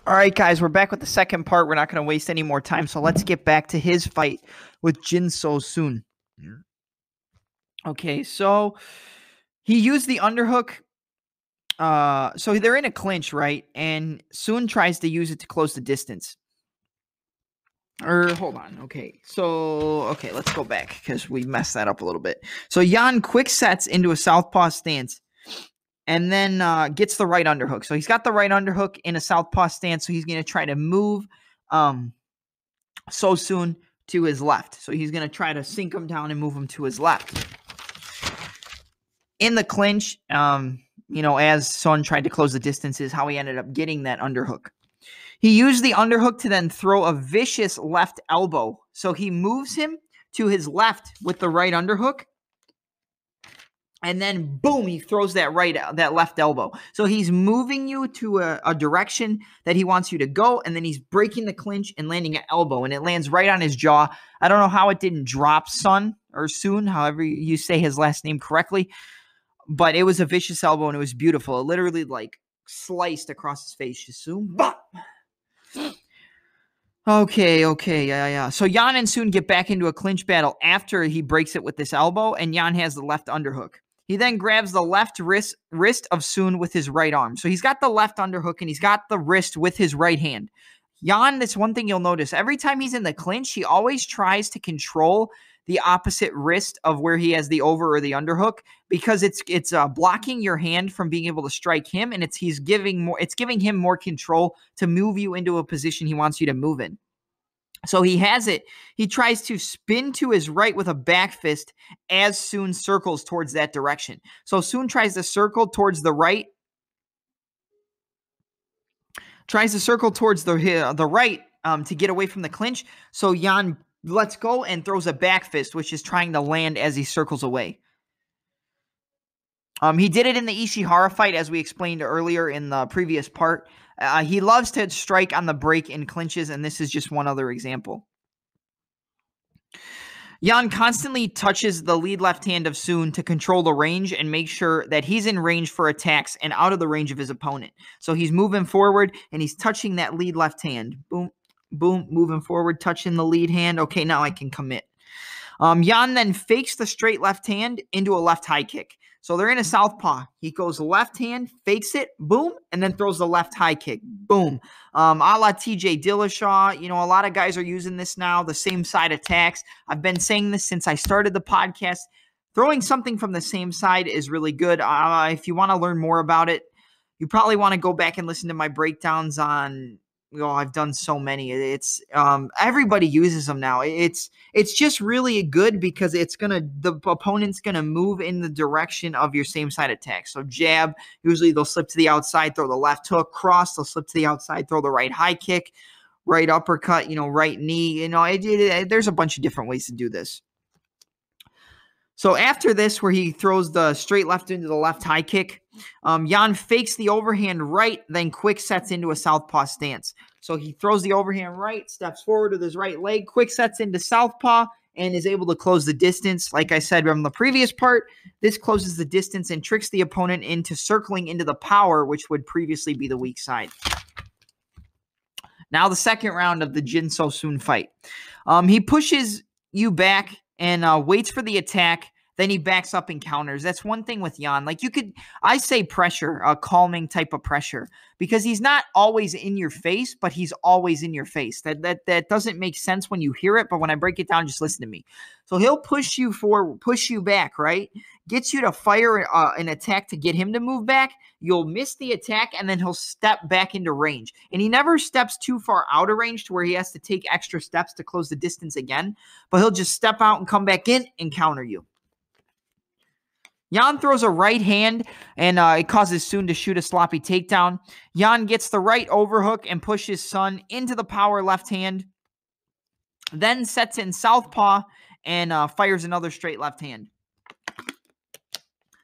All right, guys, we're back with the second part. We're not going to waste any more time, so let's get back to his fight with Jin So Soon. Okay, so he used the underhook. So they're in a clinch, right? And Soon tries to use it to close the distance. Hold on. Okay, let's go back because we messed that up a little bit. So Yan quick sets into a southpaw stance and then gets the right underhook. So he's got the right underhook in a southpaw stance, so he's going to try to move So Soon to his left. So he's going to try to sink him down and move him to his left. In the clinch, as Son tried to close the distance is how he ended up getting that underhook. He used the underhook to then throw a vicious left elbow. So he moves him to his left with the right underhook. And then, boom, he throws that left elbow. So he's moving you to a direction that he wants you to go, and then he's breaking the clinch and landing an elbow, and it lands right on his jaw. I don't know how it didn't drop Son or Soon, however you say his last name correctly, but it was a vicious elbow, and it was beautiful. It literally, sliced across his face. Just Soon, bah! Okay, yeah. So Yan and Soon get back into a clinch battle after he breaks it with this elbow, and Yan has the left underhook. He then grabs the left wrist of Soon with his right arm. So he's got the left underhook, and he's got the wrist with his right hand. Yan, that's one thing you'll notice. Every time he's in the clinch, he always tries to control the opposite wrist of where he has the over or the underhook because it's blocking your hand from being able to strike him, and it's giving him more control to move you into a position he wants you to move in. So he has it. He tries to spin to his right with a back fist as Soon circles towards that direction. So Soon tries to circle towards the right. Tries to circle towards the right to get away from the clinch. So Yan lets go and throws a back fist, which is trying to land as he circles away. He did it in the Ishihara fight, as we explained earlier in the previous part. He loves to strike on the break in clinches, and this is just one other example. Yan constantly touches the lead left hand of Soon to control the range and make sure that he's in range for attacks and out of the range of his opponent. So he's moving forward, and he's touching that lead left hand. Boom, boom, moving forward, touching the lead hand. Okay, now I can commit. Yan then fakes the straight left hand into a left high kick. So they're in a southpaw. He goes left hand, fakes it, boom, and then throws the left high kick, boom. A la TJ Dillashaw, a lot of guys are using this now, the same side attacks. I've been saying this since I started the podcast. Throwing something from the same side is really good. If you want to learn more about it, you probably want to go back and listen to my breakdowns on... I've done so many. It's everybody uses them now. It's just really good because the opponent's gonna move in the direction of your same side attack. So jab, usually they'll slip to the outside, throw the left hook. Cross, they'll slip to the outside, throw the right high kick. Right uppercut, right knee. There's a bunch of different ways to do this. So after this, where he throws the straight left into the left high kick, Yan fakes the overhand right, then quick sets into a southpaw stance. So he throws the overhand right, steps forward with his right leg, quick sets into southpaw, and is able to close the distance. Like I said from the previous part, this closes the distance and tricks the opponent into circling into the power, which would previously be the weak side. Now the second round of the Jin So Soon fight. He pushes you back and waits for the attack. Then he backs up and counters. That's one thing with Yan. I say pressure, a calming type of pressure, because he's not always in your face, but he's always in your face. That doesn't make sense when you hear it, but when I break it down, just listen to me. So he'll push you back, right? Gets you to fire an attack to get him to move back. You'll miss the attack, and then he'll step back into range. And he never steps too far out of range to where he has to take extra steps to close the distance again, but he'll just step out and come back in and counter you. Yan throws a right hand, and it causes Soon to shoot a sloppy takedown. Yan gets the right overhook and pushes Son into the power left hand, then sets in southpaw and fires another straight left hand.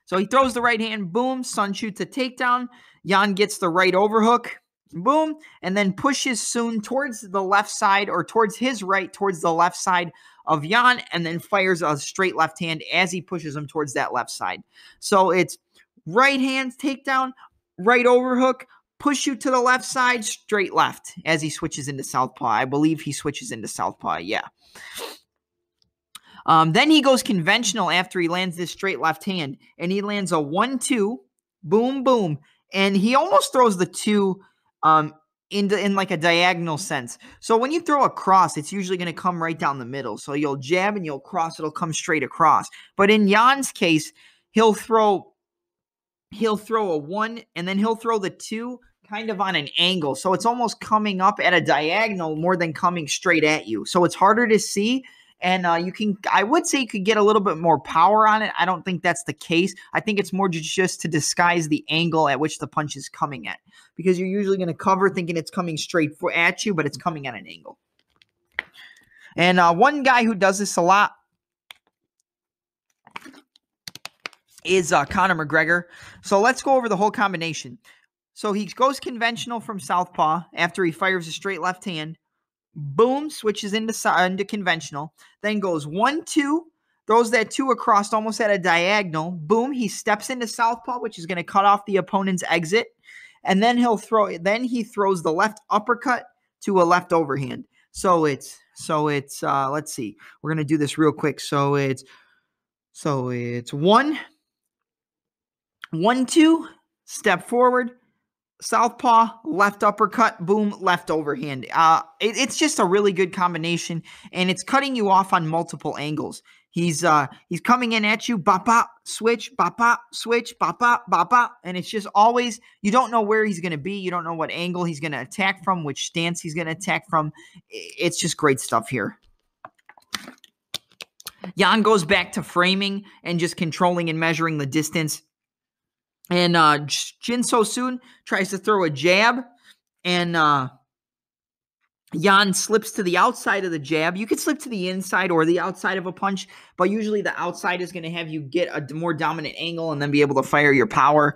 So he throws the right hand, boom, Son shoots a takedown. Yan gets the right overhook, boom, and then pushes Soon towards the left side, or towards his right, towards the left side of Yan, and then fires a straight left hand as he pushes him towards that left side. So it's right hand takedown, right overhook, push you to the left side, straight left as he switches into southpaw. I believe he switches into southpaw, yeah. Then he goes conventional after he lands this straight left hand, and he lands a 1-2, boom, boom, and he almost throws the 2 in like a diagonal sense. So when you throw a cross, it's usually going to come right down the middle. So you'll jab and you'll cross, it'll come straight across. But in Yan's case, he'll throw a 1 and then he'll throw the 2 kind of on an angle. So it's almost coming up at a diagonal more than coming straight at you. So it's harder to see. And I would say you could get a little bit more power on it. I don't think that's the case. I think it's more just to disguise the angle at which the punch is coming at, because you're usually going to cover thinking it's coming straight at you, but it's coming at an angle. And one guy who does this a lot is Conor McGregor. So let's go over the whole combination. So he goes conventional from southpaw after he fires a straight left hand. Boom, switches into conventional. Then goes 1-2, throws that 2 across almost at a diagonal. Boom, he steps into southpaw, which is going to cut off the opponent's exit. And then he throws the left uppercut to a left overhand. So it's let's see. We're going to do this real quick. So it's 1-2, step forward, southpaw, left uppercut, boom, left overhand. It's just a really good combination, and it's cutting you off on multiple angles. He's coming in at you, bop, bop, switch, bop, bop, switch, bop, bop, bop, bop. And it's just always, you don't know where he's going to be. You don't know what angle he's going to attack from, which stance he's going to attack from. It's just great stuff here. Yan goes back to framing and just controlling and measuring the distance. And Jin So Soon tries to throw a jab, and Yan slips to the outside of the jab. You could slip to the inside or the outside of a punch, but usually the outside is going to have you get a more dominant angle and then be able to fire your power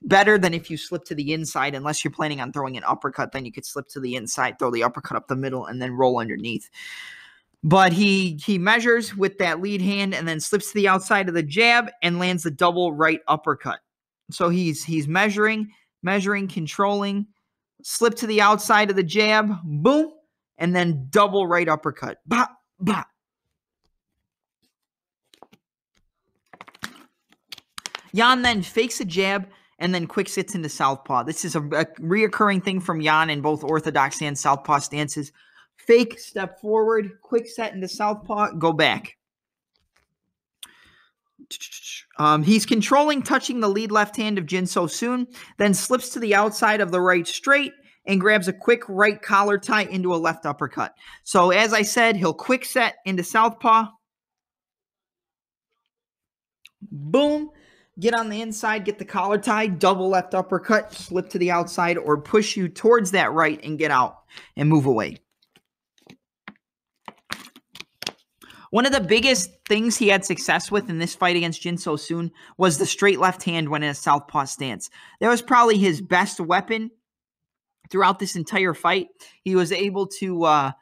better than if you slip to the inside. Unless you're planning on throwing an uppercut, then you could slip to the inside, throw the uppercut up the middle, and then roll underneath. But he measures with that lead hand and then slips to the outside of the jab and lands the double right uppercut. So he's measuring, controlling, slip to the outside of the jab, boom, and then double right uppercut. Bah, bah. Yan then fakes a jab and then quick sits into southpaw. This is a reoccurring thing from Yan in both orthodox and southpaw stances. Fake, step forward, quick set into southpaw, go back. He's controlling, touching the lead left hand of Jin So Soon, then slips to the outside of the right straight and grabs a quick right collar tie into a left uppercut. So as I said, he'll quick set into southpaw. Boom. Get on the inside, get the collar tie, double left uppercut, slip to the outside, or push you towards that right and get out and move away. One of the biggest things he had success with in this fight against Jin So Soon was the straight left hand when in a southpaw stance. That was probably his best weapon throughout this entire fight. He was able to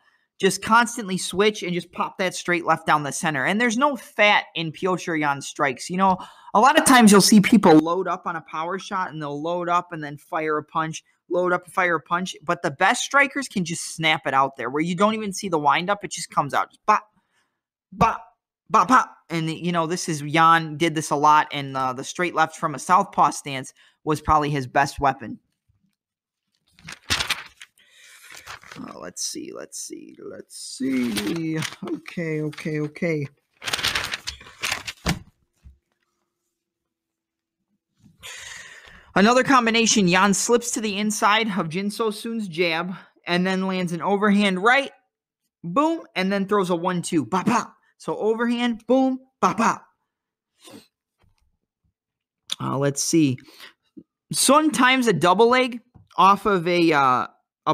just constantly switch and just pop that straight left down the center. And there's no fat in Petr Yan strikes. You know, a lot of times you'll see people load up on a power shot and they'll load up and then fire a punch, load up and fire a punch. But the best strikers can just snap it out there where you don't even see the windup. It just comes out. Just bop. Bop, bop, bop. And, you know, this is Yan did this a lot, and the straight left from a southpaw stance was probably his best weapon. Let's see. Okay. Another combination, Yan slips to the inside of Jin So Soon's jab and then lands an overhand right, boom, and then throws a 1-2, bop, bop. So overhand, boom, bop, bop. Let's see. Sun times a double leg off of a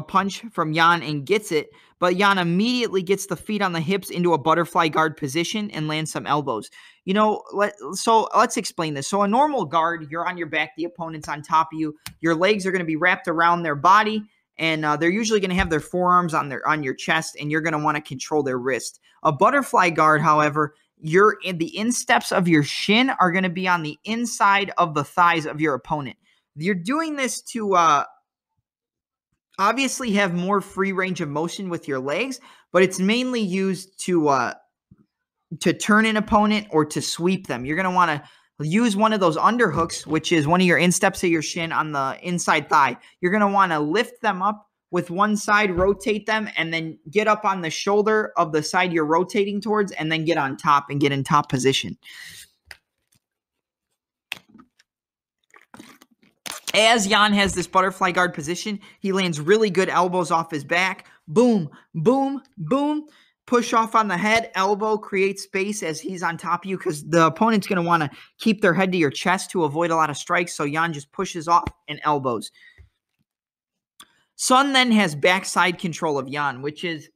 punch from Yan and gets it, but Yan immediately gets the feet on the hips into a butterfly guard position and lands some elbows. You know, let's explain this. So a normal guard, you're on your back, the opponent's on top of you. Your legs are going to be wrapped around their body, and they're usually going to have their forearms on your chest, and you're going to want to control their wrist. A butterfly guard, however, the insteps of your shin are going to be on the inside of the thighs of your opponent. You're doing this to obviously have more free range of motion with your legs, but it's mainly used to turn an opponent or to sweep them. You're going to want to use one of those underhooks, which is one of your insteps of your shin on the inside thigh. You're going to want to lift them up with one side, rotate them, and then get up on the shoulder of the side you're rotating towards, and then get on top and get in top position. As Yan has this butterfly guard position, he lands really good elbows off his back. Boom, boom, boom. Push off on the head, elbow, create space as he's on top of you because the opponent's going to want to keep their head to your chest to avoid a lot of strikes. So Yan just pushes off and elbows. Sun then has backside control of Yan, which is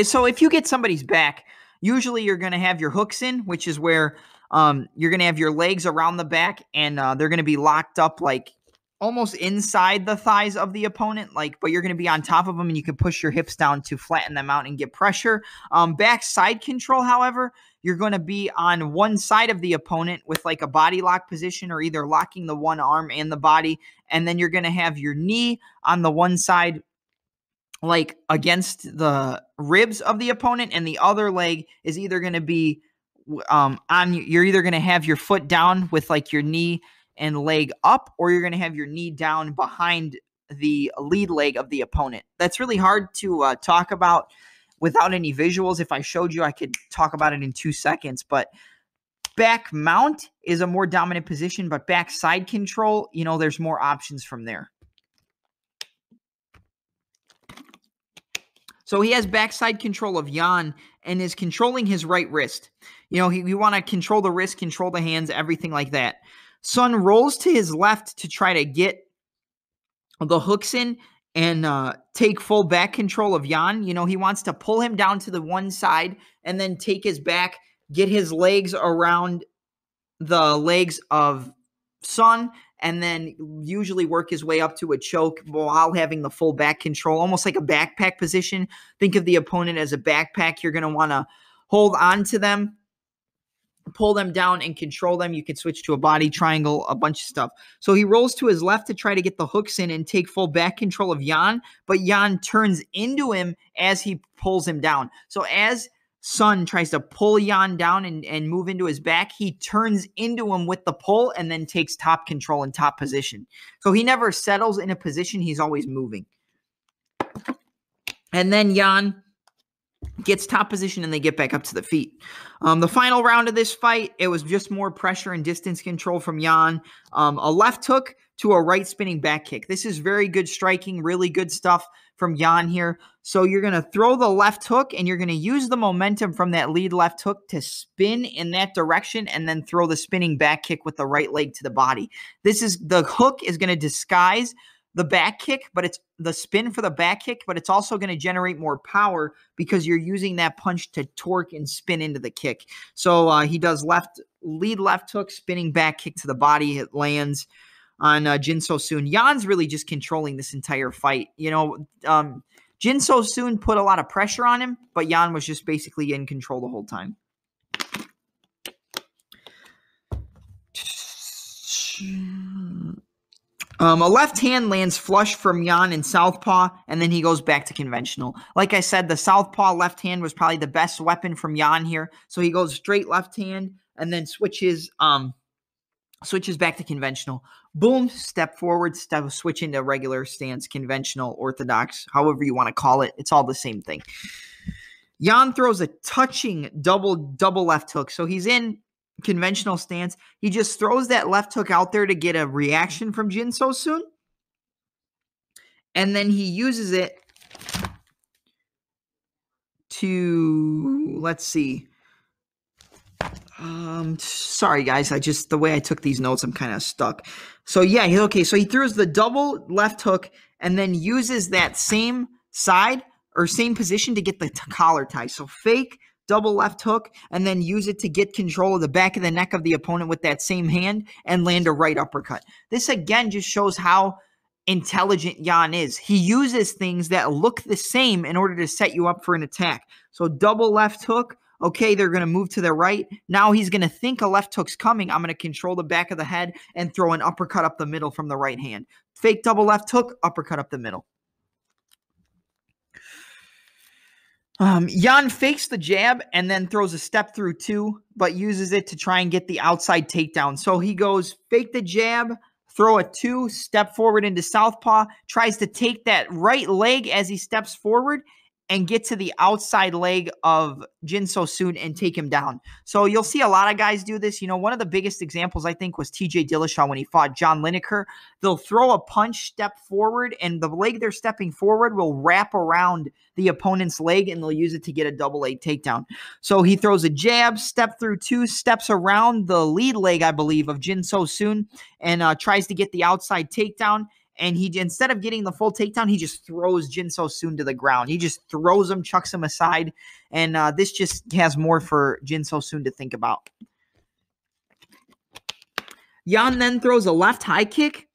so if you get somebody's back, usually you're going to have your hooks in, which is where you're going to have your legs around the back, and they're going to be locked up like almost inside the thighs of the opponent, but you're going to be on top of them, and you can push your hips down to flatten them out and get pressure. Backside control, however, you're going to be on one side of the opponent with like a body lock position, or either locking the one arm and the body, and then you're going to have your knee on the one side like against the ribs of the opponent, and the other leg is either going to be you're either going to have your foot down with like your knee and leg up, or you're going to have your knee down behind the lead leg of the opponent. That's really hard to talk about without any visuals. If I showed you, I could talk about it in 2 seconds, but back mount is a more dominant position, but back side control, there's more options from there. So he has backside control of Yan and is controlling his right wrist. You want to control the wrist, control the hands, everything like that. Sun rolls to his left to try to get the hooks in and take full back control of Yan. He wants to pull him down to the one side and then take his back, get his legs around the legs of Sun, and then usually work his way up to a choke while having the full back control, almost like a backpack position. Think of the opponent as a backpack. You're going to want to hold on to them, pull them down, and control them. You can switch to a body triangle, a bunch of stuff. So he rolls to his left to try to get the hooks in and take full back control of Yan, but Yan turns into him as he pulls him down. So as Sun tries to pull Yan down and move into his back, he turns into him with the pull and then takes top control and top position. So he never settles in a position. He's always moving. And then Yan gets top position and they get back up to the feet. The final round of this fight, it was just more pressure and distance control from Yan. A left hook to a right spinning back kick. This is very good striking, really good stuff from Yan here. So you're going to throw the left hook and you're going to use the momentum from that lead left hook to spin in that direction and then throw the spinning back kick with the right leg to the body. The hook is going to disguise the back kick, but it's the spin for the back kick, but it's also going to generate more power because you're using that punch to torque and spin into the kick. So he does lead left hook, spinning back kick to the body. It lands on Jin So Soon. Yan's really just controlling this entire fight. Jin So Soon put a lot of pressure on him, but Yan was just basically in control the whole time. A left hand lands flush from Yan in southpaw, and then he goes back to conventional. Like I said, the southpaw left hand was probably the best weapon from Yan here. So he goes straight left hand and then switches back to conventional. Boom, step forward, switch into regular stance, conventional, orthodox, however you want to call it. It's all the same thing. Yan throws a touching double left hook. So he's in conventional stance. He just throws that left hook out there to get a reaction from Jin So Soon. And then he uses it to, let's see. Sorry guys, the way I took these notes, I'm kind of stuck. So yeah, okay, so he throws the double left hook and then uses that same side or same position to get the collar tie. So fake double left hook and then use it to get control of the back of the neck of the opponent with that same hand and land a right uppercut. This again just shows how intelligent Yan is. He uses things that look the same in order to set you up for an attack. So double left hook, Okay, they're going to move to their right. Now he's going to think a left hook's coming. I'm going to control the back of the head and throw an uppercut up the middle from the right hand. Fake double left hook, uppercut up the middle. Yan fakes the jab and then throws a step through 2, but uses it to try and get the outside takedown. So he goes fake the jab, throw a 2, step forward into southpaw, tries to take that right leg as he steps forward and get to the outside leg of Jin So Soon and take him down. So you'll see a lot of guys do this. You know, one of the biggest examples, I think, was TJ Dillashaw when he fought John Lineker. They'll throw a punch, step forward, and the leg they're stepping forward will wrap around the opponent's leg, and they'll use it to get a double leg takedown. So he throws a jab, step through 2, steps around the lead leg, I believe, of Jin So Soon, and tries to get the outside takedown. And he, instead of getting the full takedown, he just throws Jin So Soon to the ground. He just throws him, chucks him aside. And this just has more for Jin So Soon to think about. Yan then throws a left high kick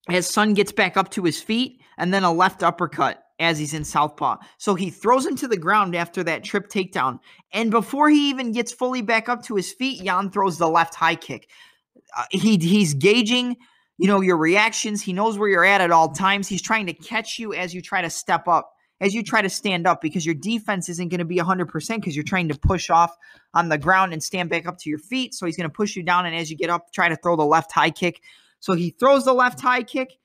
as Sun gets back up to his feet, and then a left uppercut as he's in southpaw. So he throws him to the ground after that trip takedown. And before he even gets fully back up to his feet, Yan throws the left high kick. He's gauging, you know, your reactions. He knows where you're at all times. He's trying to catch you as you try to step up, as you try to stand up, because your defense isn't going to be 100% because you're trying to push off on the ground and stand back up to your feet. So he's going to push you down, and as you get up, try to throw the left high kick. So he throws the left high kick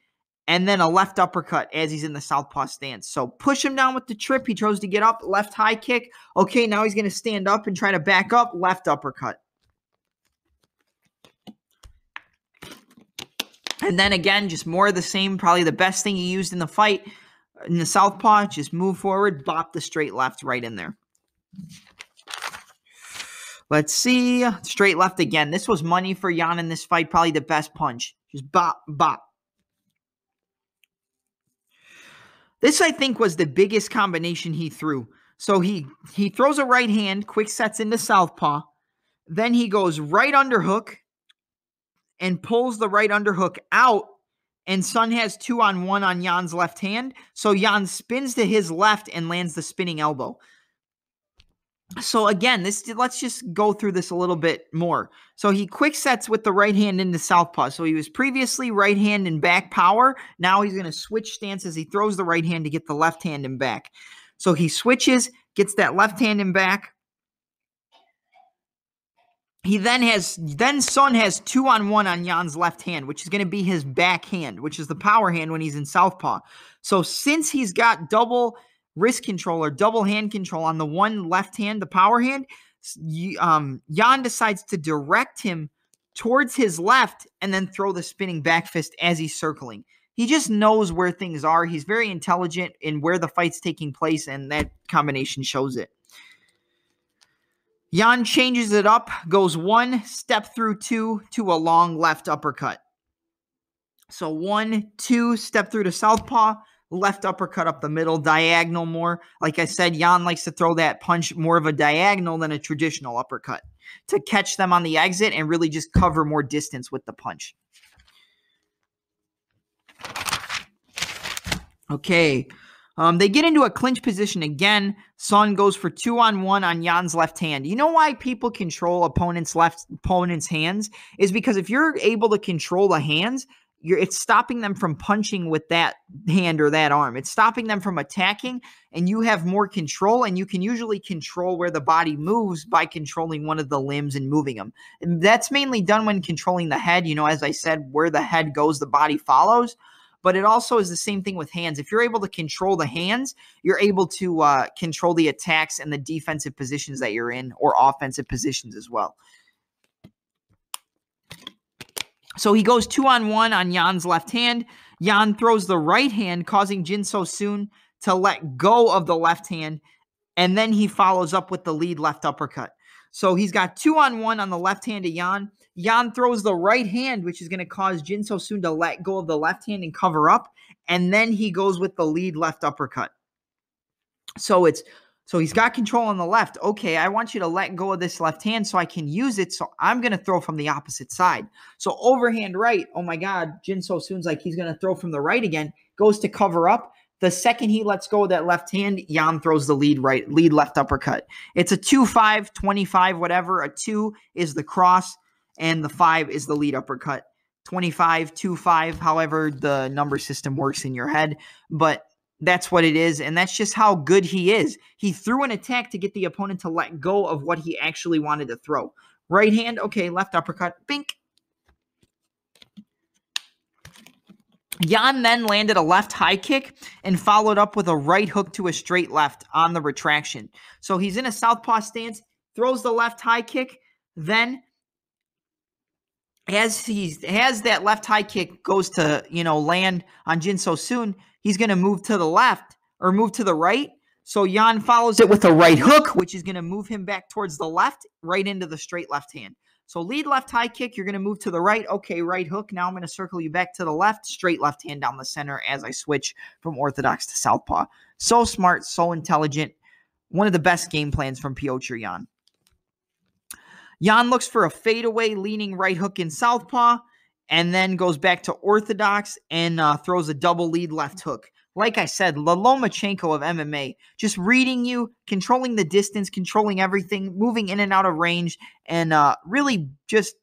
and then a left uppercut as he's in the southpaw stance. So push him down with the trip. He tries to get up, left high kick. Okay, now he's going to stand up and try to back up, left uppercut. And then again, just more of the same. Probably the best thing he used in the fight in the southpaw. Just move forward, bop the straight left right in there. Let's see. Straight left again. This was money for Yan in this fight. Probably the best punch. Just bop, bop. This, I think, was the biggest combination he threw. So he throws a right hand, quick sets into southpaw. Then he goes right underhook and pulls the right underhook out, and Sun has 2-on-1 on Yan's left hand. So Yan spins to his left and lands the spinning elbow. So again, let's just go through this a little bit more. So he quick sets with the right hand into southpaw. So he was previously right hand and back power. Now he's going to switch stances. He throws the right hand to get the left hand and back. So he switches, gets that left hand and back. He then Sun has 2-on-1 on Yan's left hand, which is going to be his back hand, which is the power hand when he's in southpaw. So since he's got double wrist control or double hand control on the one left hand, the power hand, Yan decides to direct him towards his left and then throw the spinning back fist as he's circling. He just knows where things are. He's very intelligent in where the fight's taking place, and that combination shows it. Yan changes it up, goes 1, step through 2 to a long left uppercut. So 1, 2, step through to southpaw, left uppercut up the middle, diagonal more. Like I said, Yan likes to throw that punch more of a diagonal than a traditional uppercut to catch them on the exit and really just cover more distance with the punch. Okay. They get into a clinch position again. Sun goes for 2-on-1 on Yan's left hand. You know why people control opponent's hands? Is because if you're able to control the hands, it's stopping them from punching with that hand or that arm. It's stopping them from attacking, and you have more control, and you can usually control where the body moves by controlling one of the limbs and moving them. And that's mainly done when controlling the head. You know, as I said, where the head goes, the body follows. But it also is the same thing with hands. If you're able to control the hands, you're able to control the attacks and the defensive positions that you're in, or offensive positions as well. So he goes 2-on-1 on Yan's left hand. Yan throws the right hand, causing Jin So Soon to let go of the left hand, and then he follows up with the lead left uppercut. So he's got 2-on-1 on the left hand of Yan. Yan throws the right hand, which is going to cause Jin So Soon to let go of the left hand and cover up, and then he goes with the lead left uppercut. So he's got control on the left. Okay, I want you to let go of this left hand so I can use it, so I'm going to throw from the opposite side. So overhand right, oh my God, Jin So Soon's like he's going to throw from the right again, goes to cover up. The second he lets go of that left hand, Yan throws the lead left uppercut. It's a 2-5, 25, whatever. A 2 is the cross, and the 5 is the lead uppercut. 25, 2-5, however the number system works in your head. But that's what it is, and that's just how good he is. He threw an attack to get the opponent to let go of what he actually wanted to throw. Right hand, okay, left uppercut, bink. Yan then landed a left high kick and followed up with a right hook to a straight left on the retraction. So he's in a southpaw stance, throws the left high kick, then as that left high kick goes to, land on Jin So Soon, he's going to move to the left or move to the right. So Yan follows it with a right hook, which is going to move him back towards the left, right into the straight left hand. So lead left high kick, you're going to move to the right. Okay, right hook. Now I'm going to circle you back to the left, straight left hand down the center as I switch from orthodox to southpaw. So smart, so intelligent. One of the best game plans from Petr Yan. Yan looks for a fadeaway leaning right hook in southpaw and then goes back to orthodox and throws a double lead left hook. Like I said, Lomachenko of MMA, just reading you, controlling the distance, controlling everything, moving in and out of range, and really just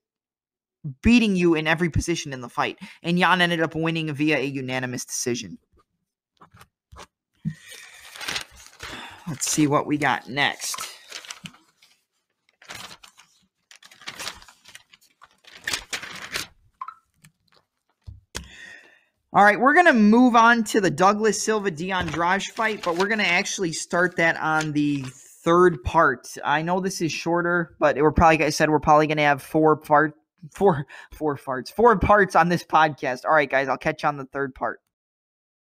beating you in every position in the fight. And Yan ended up winning via a unanimous decision. Let's see what we got next. All right, we're going to move on to the Douglas Silva-D'Andrade fight, but we're going to actually start that on the third part. I know this is shorter, but we're probably going to have four parts on this podcast. All right, guys, I'll catch you on the third part.